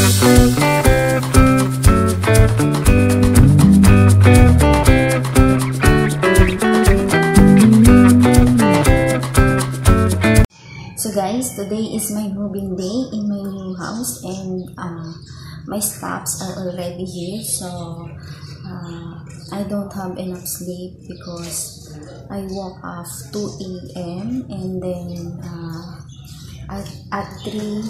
So guys, today is my moving day in my new house, and my stuffs are already here. So I don't have enough sleep because I woke up 2 a.m. and then at 3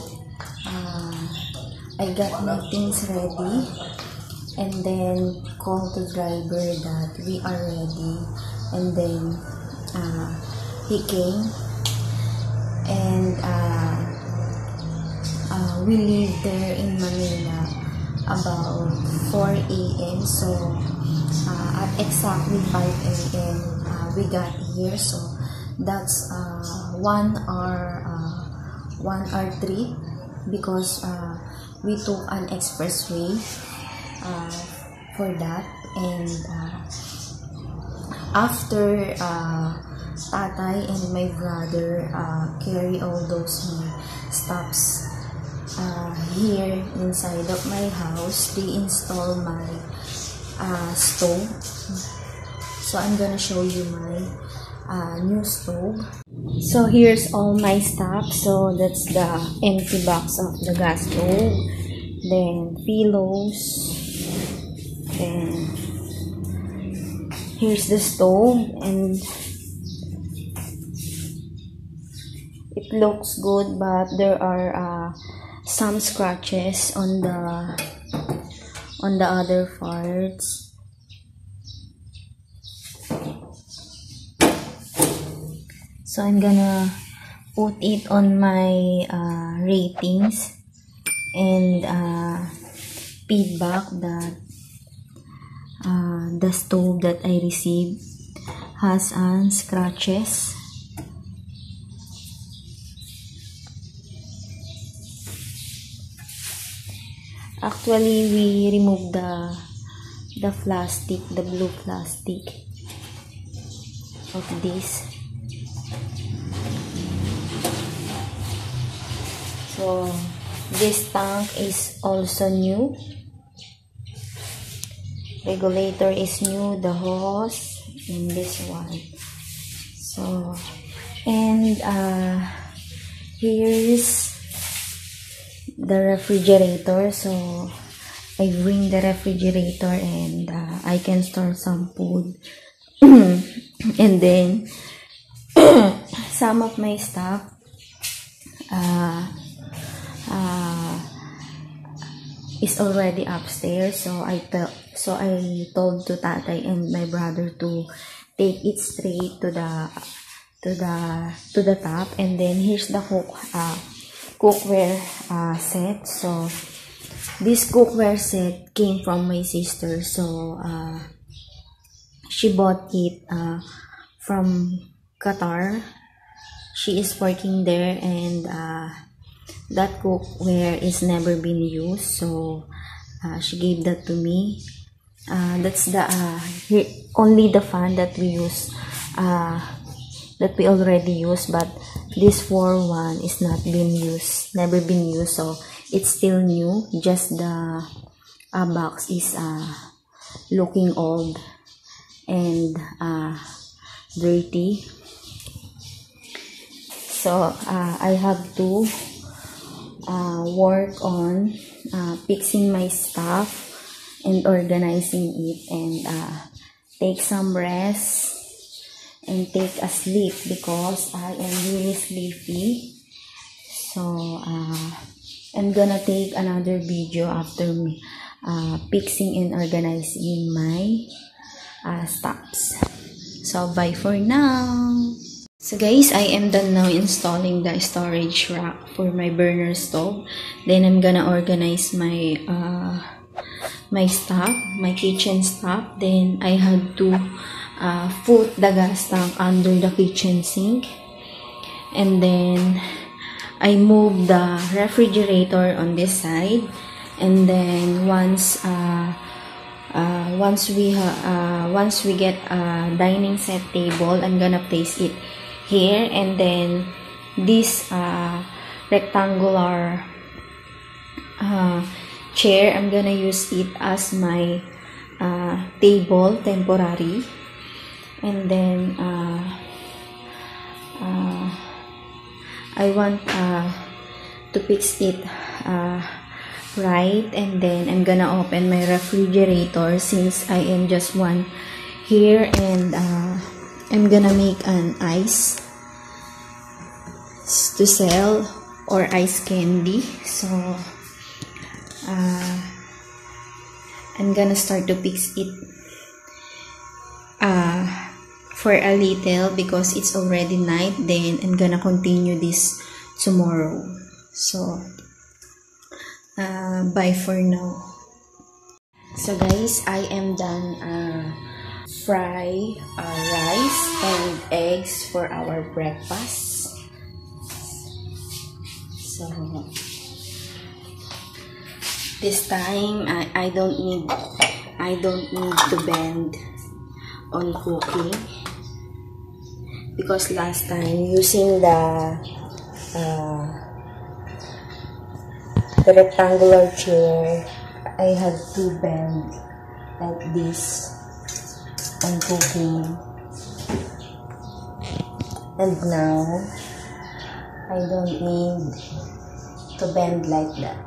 I got my things ready and then called the driver that we are ready, and then he came. And we live there in Manila about 4 a.m. So at exactly 5 a.m. We got here. So that's 1 hour 3 because we took an expressway for that. And after Tatay and my brother carry all those stuffs here inside of my house, they install my stove. So I'm gonna show you my new stove. So here's all my stuff. So that's the empty box of the gas stove, then pillows, and here's the stove, and it looks good, but there are some scratches on the other parts. So I'm gonna put it on my ratings and feedback that the stove that I received has scratches. Actually, we removed the plastic, the blue plastic of this. So this tank is also new. Regulator is new, the hose, and this one. So, and here's the refrigerator. So I bring the refrigerator, and I can store some food. And then some of my stuff is already upstairs. So I told to Tatay and my brother to take it straight to the top. And then here's the cookware set. So this cookware set came from my sister. So she bought it from Qatar. She is working there, and that cookware is never been used. So she gave that to me. That's the only the fan that we use, that we already use, but this 4-1 is not been used, never been used. So it's still new, just the box is looking old and dirty. So I have to work on fixing my stuff and organizing it, and take some rest and take a sleep because I am really sleepy. So I'm gonna take another video after me fixing and organizing my stuffs. So bye for now. So guys, I am done now installing the storage rack for my burner stove. Then I'm gonna organize my my stuff, my kitchen stuff. Then I had to put the gas tank under the kitchen sink, and then I moved the refrigerator on this side. And then once we get a dining set table, I'm gonna place it here. And then this rectangular chair, I'm gonna use it as my table temporary. And then I want to fix it right. And then I'm gonna open my refrigerator since I am just one here, and I'm gonna make an ice to sell, or ice candy. So I'm gonna start to fix it for a little because it's already night. Then I'm gonna continue this tomorrow. So bye for now. So guys, I am done fry rice and eggs for our breakfast. So this time I don't need to bend on cooking, because last time using the rectangular chair, I had to bend like this on cooking, and now I don't need to bend like that.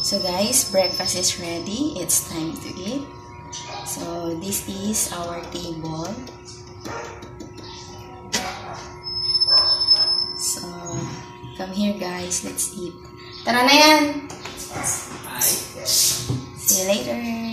So guys, breakfast is ready. It's time to eat. So this is our table. So come here guys, let's eat. Tara na yan! See you later!